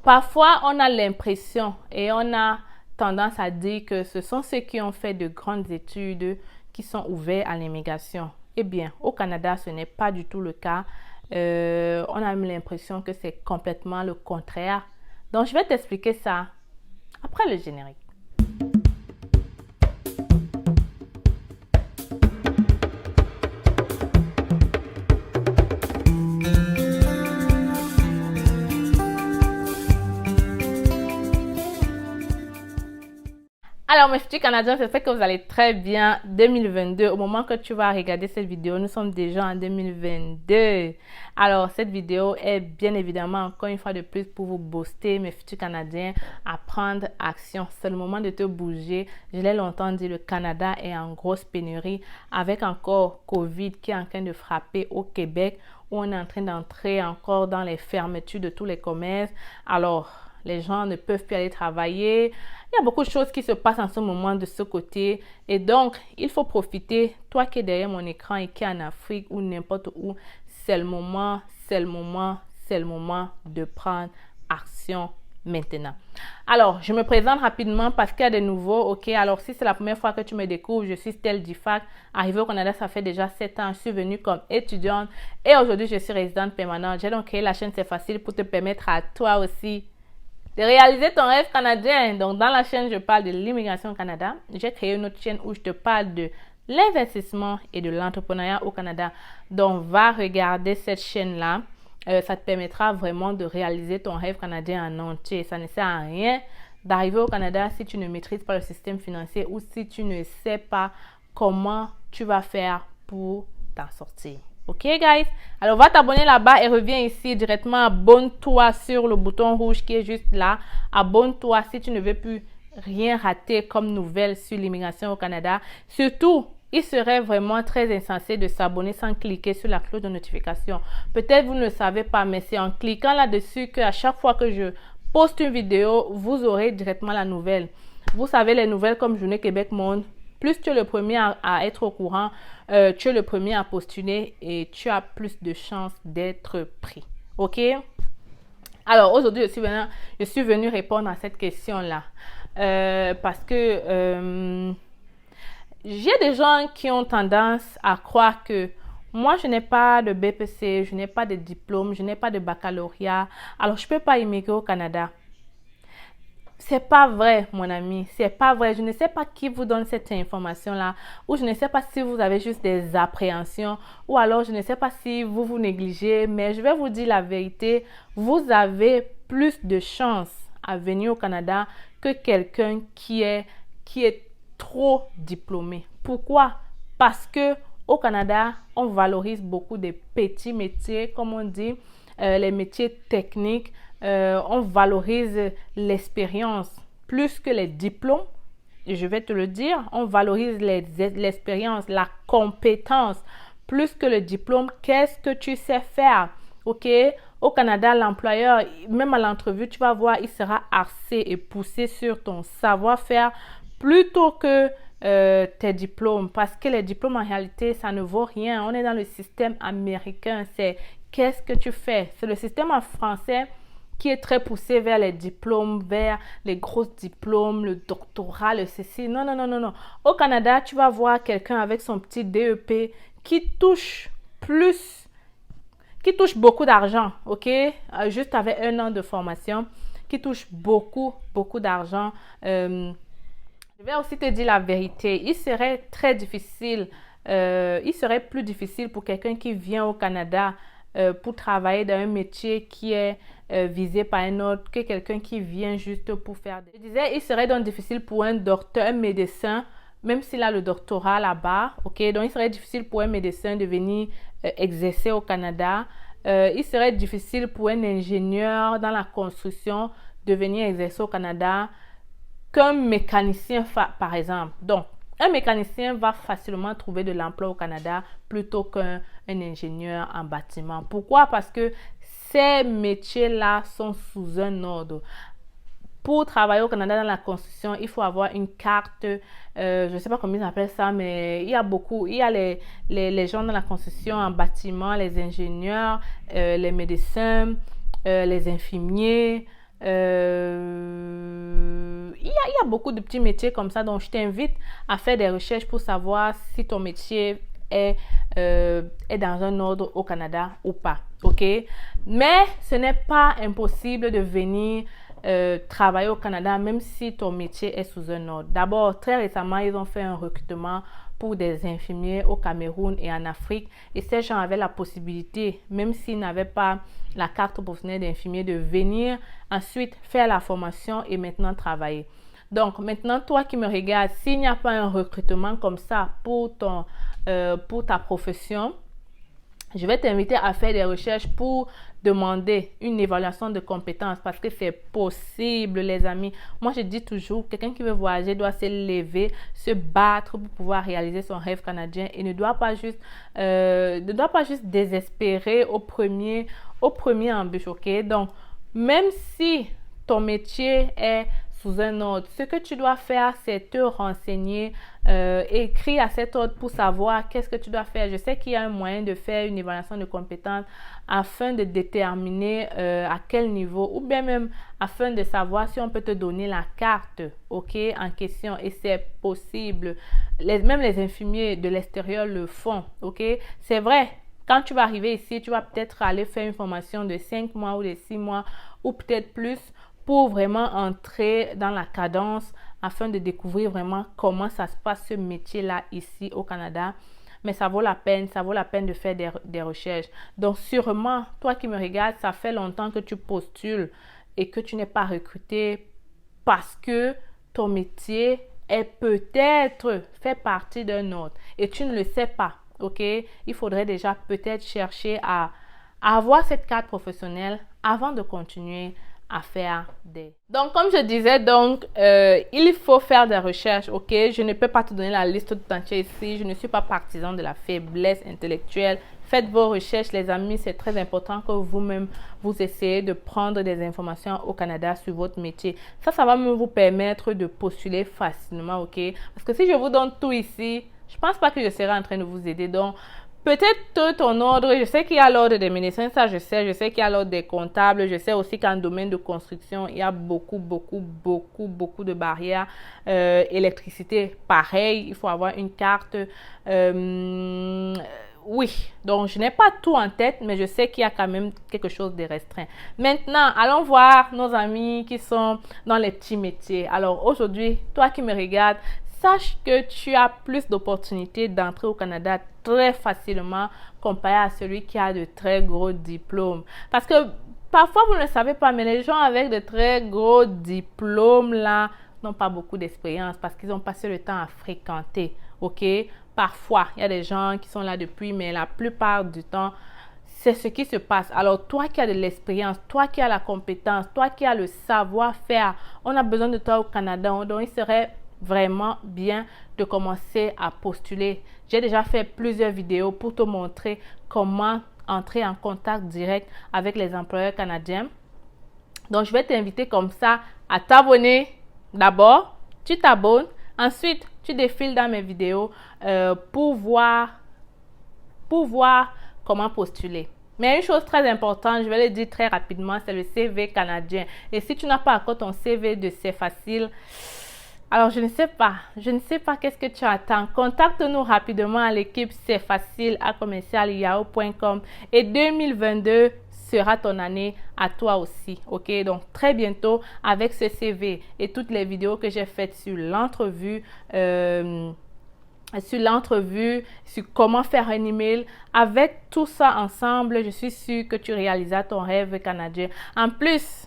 Parfois, on a l'impression et on a tendance à dire que ce sont ceux qui ont fait de grandes études qui sont ouverts à l'immigration. Eh bien, au Canada, ce n'est pas du tout le cas. On a même l'impression que c'est complètement le contraire. Donc, je vais t'expliquer ça après le générique. Alors mes futurs Canadiens, j'espère que vous allez très bien. 2022, au moment que tu vas regarder cette vidéo, nous sommes déjà en 2022. Alors cette vidéo est bien évidemment encore une fois de plus pour vous booster mes futurs Canadiens à prendre action. C'est le moment de te bouger. Je l'ai longtemps dit, le Canada est en grosse pénurie avec encore Covid qui est en train de frapper au Québec où on est en train d'entrer encore dans les fermetures de tous les commerces. Alors les gens ne peuvent plus aller travailler. Il y a beaucoup de choses qui se passent en ce moment de ce côté. Et donc, il faut profiter. Toi qui es derrière mon écran et qui est en Afrique ou n'importe où, c'est le moment de prendre action maintenant. Alors, je me présente rapidement parce qu'il y a des nouveaux. Ok, alors si c'est la première fois que tu me découvres, je suis Stell Difac. Arrivée au Canada, ça fait déjà 7 ans. Je suis venue comme étudiante et aujourd'hui, je suis résidente permanente. J'ai donc créé la chaîne C'est Facile pour te permettre à toi aussi de réaliser ton rêve canadien. Donc, dans la chaîne, je parle de l'immigration au Canada. J'ai créé une autre chaîne où je te parle de l'investissement et de l'entrepreneuriat au Canada. Donc, va regarder cette chaîne-là. Ça te permettra vraiment de réaliser ton rêve canadien en entier. Ça ne sert à rien d'arriver au Canada si tu ne maîtrises pas le système financier ou si tu ne sais pas comment tu vas faire pour t'en sortir. Ok, guys? Alors, va t'abonner là-bas et reviens ici directement. Abonne-toi sur le bouton rouge qui est juste là. Abonne-toi si tu ne veux plus rien rater comme nouvelle sur l'immigration au Canada. Surtout, il serait vraiment très insensé de s'abonner sans cliquer sur la cloche de notification. Peut-être vous ne le savez pas, mais c'est en cliquant là-dessus qu'à chaque fois que je poste une vidéo, vous aurez directement la nouvelle. Vous savez, les nouvelles comme Journée Québec Monde, plus tu es le premier à être au courant, tu es le premier à postuler et tu as plus de chances d'être pris. Ok? Alors, aujourd'hui, je suis venue répondre à cette question-là. Parce que j'ai des gens qui ont tendance à croire que moi, je n'ai pas de BPC, je n'ai pas de diplôme, je n'ai pas de baccalauréat. Alors, je ne peux pas immigrer au Canada. C'est pas vrai, mon ami, c'est pas vrai. Je ne sais pas qui vous donne cette information-là, ou je ne sais pas si vous avez juste des appréhensions, ou alors je ne sais pas si vous vous négligez, mais je vais vous dire la vérité, vous avez plus de chances à venir au Canada que quelqu'un qui est trop diplômé. Pourquoi? Parce que au Canada, on valorise beaucoup des petits métiers, comme on dit, les métiers techniques. On valorise l'expérience plus que les diplômes. Et je vais te le dire, on valorise l'expérience, la compétence plus que le diplôme. Qu'est-ce que tu sais faire? Ok? Au Canada, l'employeur, même à l'entrevue, tu vas voir, il sera axé et poussé sur ton savoir-faire plutôt que tes diplômes. Parce que les diplômes, en réalité, ça ne vaut rien. On est dans le système américain. C'est qu'est-ce que tu fais? C'est le système en français qui est très poussé vers les diplômes, vers les gros diplômes, le doctorat, le ceci. Non, non, non, non, non. Au Canada, tu vas voir quelqu'un avec son petit DEP qui touche beaucoup d'argent, ok? Juste avec 1 an de formation, qui touche beaucoup, beaucoup d'argent. Je vais aussi te dire la vérité. Il serait très difficile, il serait plus difficile pour quelqu'un qui vient au Canada pour travailler dans un métier qui est visé par un autre que quelqu'un qui vient juste pour faire des... Je disais, il serait donc difficile pour un docteur, un médecin, même s'il a le doctorat là-bas, ok? Donc, il serait difficile pour un médecin de venir exercer au Canada. Il serait difficile pour un ingénieur dans la construction de venir exercer au Canada qu'un mécanicien, par exemple. Donc, un mécanicien va facilement trouver de l'emploi au Canada plutôt qu'un ingénieur en bâtiment. Pourquoi? Parce que ces métiers-là sont sous un ordre. Pour travailler au Canada dans la construction, il faut avoir une carte, je ne sais pas comment ils appellent ça, mais il y a les gens dans la construction en bâtiment, les ingénieurs, les médecins, les infirmiers, Il y a beaucoup de petits métiers comme ça, donc je t'invite à faire des recherches pour savoir si ton métier est dans un ordre au Canada ou pas, ok? Mais ce n'est pas impossible de venir travailler au Canada même si ton métier est sous un ordre. D'abord, très récemment, ils ont fait un recrutement pour des infirmiers au Cameroun et en Afrique, et ces gens avaient la possibilité, même s'ils n'avaient pas la carte professionnelle d'infirmier, de venir ensuite faire la formation et maintenant travailler. Donc maintenant, toi qui me regardes, s'il n'y a pas un recrutement comme ça pour ta profession, je vais t'inviter à faire des recherches pour demander une évaluation de compétences, parce que c'est possible, les amis. Moi, je dis toujours, quelqu'un qui veut voyager doit se lever, se battre pour pouvoir réaliser son rêve canadien, et ne doit pas juste désespérer au premier embûche, ok? Donc, même si ton métier est sous un ordre, ce que tu dois faire, c'est te renseigner, écrire à cet ordre pour savoir qu'est-ce que tu dois faire. Je sais qu'il y a un moyen de faire une évaluation de compétences afin de déterminer à quel niveau, ou bien même afin de savoir si on peut te donner la carte, ok, en question, et c'est possible. Même les infirmiers de l'extérieur le font, ok. C'est vrai. Quand tu vas arriver ici, tu vas peut-être aller faire une formation de 5 mois ou de 6 mois ou peut-être plus pour vraiment entrer dans la cadence afin de découvrir vraiment comment ça se passe ce métier-là ici au Canada. Mais ça vaut la peine de faire des recherches. Donc sûrement, toi qui me regardes, ça fait longtemps que tu postules et que tu n'es pas recruté parce que ton métier est peut-être fait partie d'un autre et tu ne le sais pas. Ok, il faudrait déjà peut-être chercher à avoir cette carte professionnelle avant de continuer à faire des... Donc, comme je disais, il faut faire des recherches, ok? Je ne peux pas te donner la liste tout entière ici. Je ne suis pas partisan de la faiblesse intellectuelle. Faites vos recherches, les amis. C'est très important que vous-même, vous essayez de prendre des informations au Canada sur votre métier. Ça va même vous permettre de postuler facilement, ok? Parce que si je vous donne tout ici, je pense pas que je serai en train de vous aider. Donc, peut-être ton ordre, je sais qu'il y a l'ordre des médecins, ça je sais qu'il y a l'ordre des comptables, je sais aussi qu'en domaine de construction, il y a beaucoup de barrières. Électricité, pareil, il faut avoir une carte. Oui, donc je n'ai pas tout en tête, mais je sais qu'il y a quand même quelque chose de restreint. Maintenant, allons voir nos amis qui sont dans les petits métiers. Alors aujourd'hui, toi qui me regardes, sache que tu as plus d'opportunités d'entrer au Canada très facilement comparé à celui qui a de très gros diplômes. Parce que parfois, vous ne le savez pas, mais les gens avec de très gros diplômes là n'ont pas beaucoup d'expérience parce qu'ils ont passé le temps à fréquenter, ok? Parfois, il y a des gens qui sont là depuis, mais la plupart du temps, c'est ce qui se passe. Alors, toi qui as de l'expérience, toi qui as la compétence, toi qui as le savoir-faire, on a besoin de toi au Canada. Donc, il serait vraiment bien de commencer à postuler. J'ai déjà fait plusieurs vidéos pour te montrer comment entrer en contact direct avec les employeurs canadiens. Donc, je vais t'inviter comme ça à t'abonner. D'abord, tu t'abonnes. Ensuite, tu défiles dans mes vidéos pour voir comment postuler. Mais une chose très importante, je vais le dire très rapidement, c'est le CV canadien. Et si tu n'as pas encore ton CV de C'est Facile, alors je ne sais pas qu'est-ce que tu attends. Contacte-nous rapidement à l'équipe C'est Facile à commercial-yahoo.com et 2022 sera ton année à toi aussi, ok? Donc très bientôt avec ce CV et toutes les vidéos que j'ai faites sur l'entrevue, sur comment faire un email, avec tout ça ensemble, je suis sûre que tu réaliseras ton rêve canadien. En plus,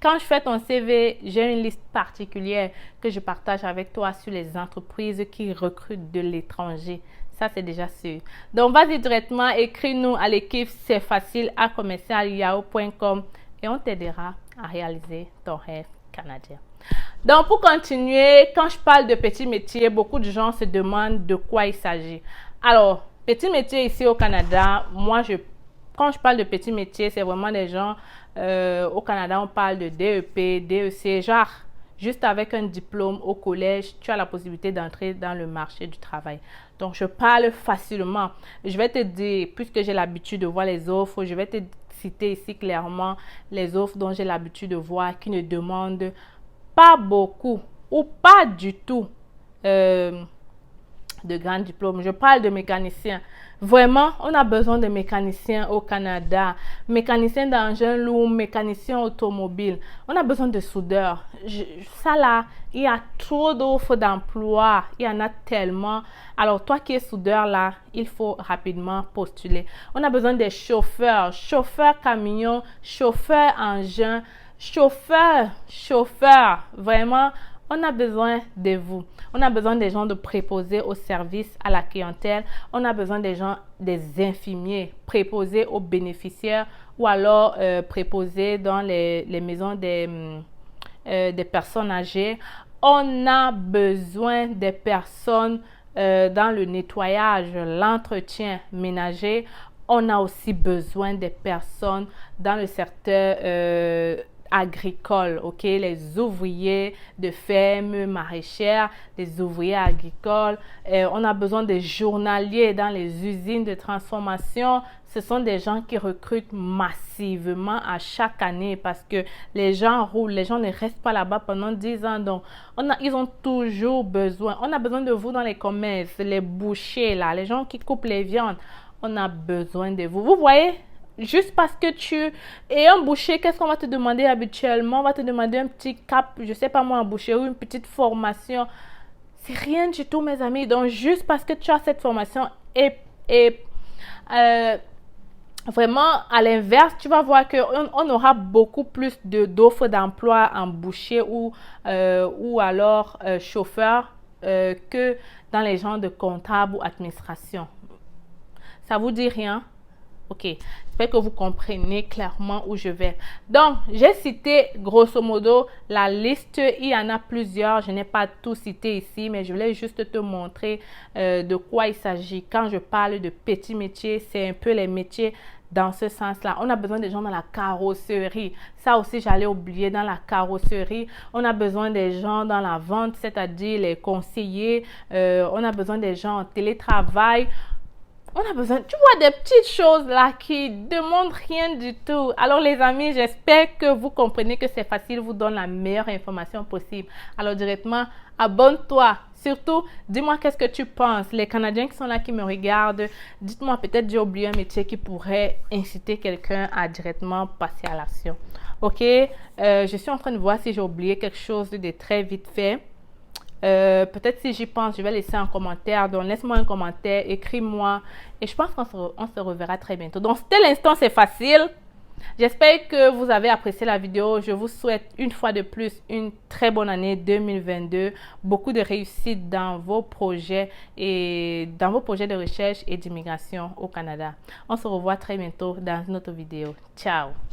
quand je fais ton CV, j'ai une liste particulière que je partage avec toi sur les entreprises qui recrutent de l'étranger. Ça, c'est déjà sûr. Donc, vas-y directement, écris-nous à l'équipe C'est Facile à commercial-yahoo.com et on t'aidera à réaliser ton rêve canadien. Donc, pour continuer, quand je parle de petits métiers, beaucoup de gens se demandent de quoi il s'agit. Alors, petits métiers ici au Canada, quand je parle de petits métiers, c'est vraiment des gens, au Canada, on parle de DEP, DEC, genre, juste avec un diplôme au collège, tu as la possibilité d'entrer dans le marché du travail. Donc, je parle facilement. Je vais te dire, puisque j'ai l'habitude de voir les offres, je vais te citer ici clairement les offres dont j'ai l'habitude de voir qui ne demandent pas beaucoup ou pas du tout de grands diplômes. Je parle de mécaniciens. Vraiment, on a besoin de mécaniciens au Canada, mécaniciens d'engins lourds, mécaniciens automobiles. On a besoin de soudeurs. Ça là, il y a trop d'offres d'emploi. Il y en a tellement. Alors, toi qui es soudeur là, il faut rapidement postuler. On a besoin des chauffeurs, chauffeurs camions, chauffeurs engins, chauffeurs. Vraiment, on a besoin de vous. On a besoin des gens de préposés au service à la clientèle. On a besoin des gens, des infirmiers préposés aux bénéficiaires ou alors préposés dans les maisons des personnes âgées. On a besoin des personnes dans le nettoyage, l'entretien ménager. On a aussi besoin des personnes dans le secteur agricole, ok, les ouvriers de fermes maraîchères, les ouvriers agricoles. On a besoin des journaliers dans les usines de transformation. Ce sont des gens qui recrutent massivement à chaque année parce que les gens roulent, les gens ne restent pas là-bas pendant 10 ans. Donc, ils ont toujours besoin. On a besoin de vous dans les commerces, les bouchers, là, les gens qui coupent les viandes. On a besoin de vous. Vous voyez? Juste parce que tu es un boucher, qu'est-ce qu'on va te demander habituellement? On va te demander un petit cap, je sais pas moi, un boucher ou une petite formation. C'est rien du tout, mes amis. Donc, juste parce que tu as cette formation vraiment, à l'inverse, tu vas voir qu'on aura beaucoup plus d'offres d'emploi en boucher ou alors chauffeur que dans les gens de comptable ou administration. Ça vous dit rien? Ok, j'espère que vous comprenez clairement où je vais. Donc, j'ai cité grosso modo la liste. Il y en a plusieurs. Je n'ai pas tout cité ici, mais je voulais juste te montrer de quoi il s'agit. Quand je parle de petits métiers, c'est un peu les métiers dans ce sens-là. On a besoin des gens dans la carrosserie. Ça aussi, j'allais oublier dans la carrosserie. On a besoin des gens dans la vente, c'est-à-dire les conseillers. On a besoin des gens en télétravail. On a besoin, tu vois, des petites choses là qui ne demandent rien du tout. Alors les amis, j'espère que vous comprenez que c'est facile, vous donne la meilleure information possible. Alors directement, abonne-toi. Surtout, dis-moi qu'est-ce que tu penses. Les Canadiens qui sont là, qui me regardent, dites-moi peut-être j'ai oublié un métier qui pourrait inciter quelqu'un à directement passer à l'action. Ok, je suis en train de voir si j'ai oublié quelque chose de très vite fait. Peut-être si j'y pense, je vais laisser un commentaire. Donc, laisse-moi un commentaire, écris-moi. Et je pense qu'on se reverra très bientôt. Donc, tel instant, c'est facile. J'espère que vous avez apprécié la vidéo. Je vous souhaite une fois de plus une très bonne année 2022. Beaucoup de réussite dans vos projets de recherche et d'immigration au Canada. On se revoit très bientôt dans une autre vidéo. Ciao!